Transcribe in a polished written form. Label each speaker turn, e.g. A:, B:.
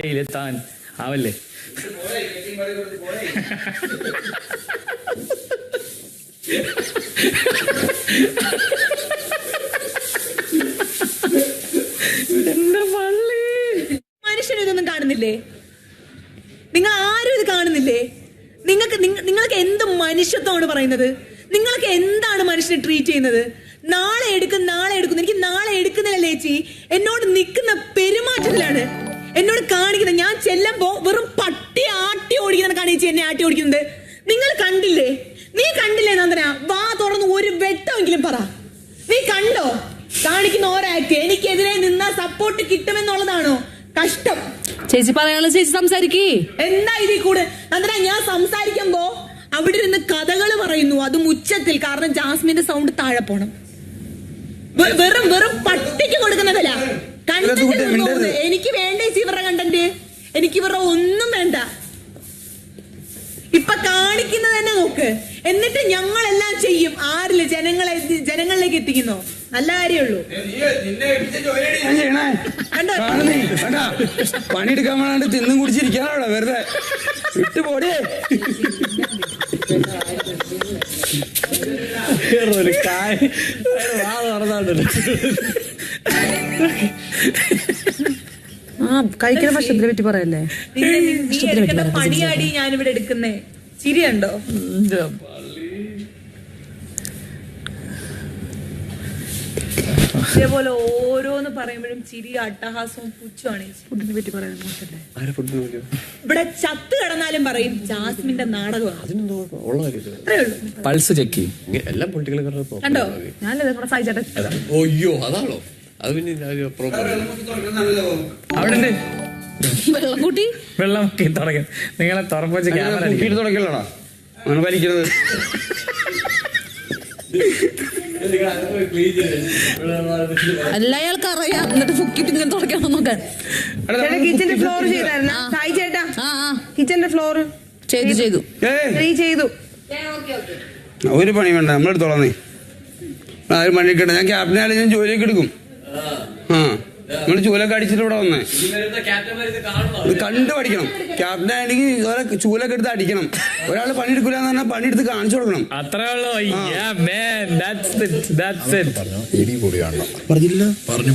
A: താൻ ആവല്ലേ.
B: മനുഷ്യനിതൊന്നും കാണുന്നില്ലേ? നിങ്ങൾ ആരും ഇത് കാണുന്നില്ലേ? നിങ്ങൾക്ക് എന്ത് മനുഷ്യത്വമാണ് പറയുന്നത്? നിങ്ങൾക്ക് എന്താണ് മനുഷ്യനെ ട്രീറ്റ് ചെയ്യുന്നത്? നാളെ എടുക്കും. എനിക്ക് നാളെ എടുക്കുന്നില്ല ചേച്ചി. എന്നോട് നിൽക്കുന്ന പെരുമാറ്റത്തിലാണ് എന്നോട് കാണിക്കുന്നത്. ഞാൻ ചെല്ലുമ്പോ വെറും പട്ടി ആട്ടി ഓടിക്കുന്നതാണ് ചേച്ചി എന്നെ ആട്ടി ഓടിക്കുന്നത്. നിങ്ങൾ കണ്ടില്ലേ? നീ കണ്ടില്ലേ നന്ദന? വാ തുറന്ന് ഒരു വെട്ടമെങ്കിലും പറ. നീ കണ്ടോ കാണിക്കുന്ന ഓരോ ആക്ട്? എനിക്കെതിരെ നിന്ന സപ്പോർട്ട് കിട്ടുമെന്നുള്ളതാണോ കഷ്ടം?
C: ചേച്ചി പറയാനുള്ള ചേച്ചി സംസാരിക്കേ.
B: എന്താ ഇതിൽ കൂടെ നന്ദന? ഞാൻ സംസാരിക്കുമ്പോ അവിടെ ഇരുന്ന് കഥകൾ പറയുന്നു, അതും ഉച്ചത്തിൽ. കാരണം ജാസ്മിന്റെ സൗണ്ട് താഴെ പോണം. വെറും പട്ടിക്ക് കൊടുക്കുന്നതല്ല. കണ്ടന്റ് എനിക്ക് വേണ്ട ചേച്ചി ഇവരുടെ കണ്ടന്റ്. എനിക്ക് ഇവരുടെ ഒന്നും വേണ്ട. ഇപ്പൊ കാണിക്കുന്നത് തന്നെ നോക്ക്. എന്നിട്ട് ഞങ്ങളെല്ലാം ചെയ്യും. ആരില് ജനങ്ങളിലേക്ക് എത്തിക്കുന്നോ? നല്ല കാര്യമുള്ളൂ.
D: പണിയെടുക്കാൻ വേണ്ടി തിന്നും കുടിച്ചിരിക്കാനാണോ വെറുതെ വിട്ടു പോടേ.
C: കഴിക്കുന്ന ഭക്ഷണത്തിനെ പറ്റി പറയല്ലേ?
B: പണിയാടി ഞാനിവിടെ എടുക്കുന്നേ. ചിരിയുണ്ടോ? ഇതേപോലെ ഓരോന്ന് പറയുമ്പോഴും ചിരി, അട്ടഹാസവും പുച്ഛമാണ്.
C: ഫുഡിനെ പറ്റി പറയാൻ
B: ഇവിടെ ചത്ത് കിടന്നാലും പറയും ജാസ്മിന്റെ നാടകമാണ്.
A: പൾസ് ചെക്ക്
E: എല്ലാം പൊളിറ്റിക്കൽ
B: കണ്ടോ?
C: ഞാനല്ലേ ഇവിടെ സഹിച്ചേട്ടെ.
E: അയ്യോ അതാണോ? അത് പിന്നെ
A: അവിടെ
C: വെള്ളം കൂട്ടി
A: വെള്ളം തുടങ്ങി. നിങ്ങളെ തുറപ്പുവെച്ച് ക്യാമറ
D: തുടക്കല്ലോടാ അങ്ങനെ വലിക്കുന്നത്.
C: അല്ല അയാൾക്ക് അറിയാം. എന്നിട്ട് ഫുക്കിട്ട് ഇങ്ങനെ തുടക്കണം നോക്കാൻ.
F: കിച്ചന്റെ ഫ്ലോർ ചെയ്തായിരുന്നു സായി ചേട്ടാ. കിച്ചന്റെ ഫ്ലോർ
C: ചെയ്തു
D: ഒരു പണി വേണ്ട, നമ്മളെടുത്തോളന്നേ. ആരും പണിയെടുക്കണ്ട. ഞാൻ ക്യാപ്റ്റനായാലും ഞാൻ ജോലിയൊക്കെ എടുക്കും. നമ്മള് ചൂലൊക്കെ അടിച്ചിട്ട് ഇവിടെ വന്നേ. ഇത് കണ്ടു പഠിക്കണം. ക്യാപ്റ്റൻ ആണെങ്കിൽ ചൂലൊക്കെ എടുത്ത് അടിക്കണം. ഒരാള് പണിയെടുക്കൂല എന്ന് പറഞ്ഞാൽ പണിയെടുത്ത് കാണിച്ചു കൊടുക്കണം.
A: അത്രേ ഉള്ളൂ.
D: പറഞ്ഞില്ല.
E: പറഞ്ഞു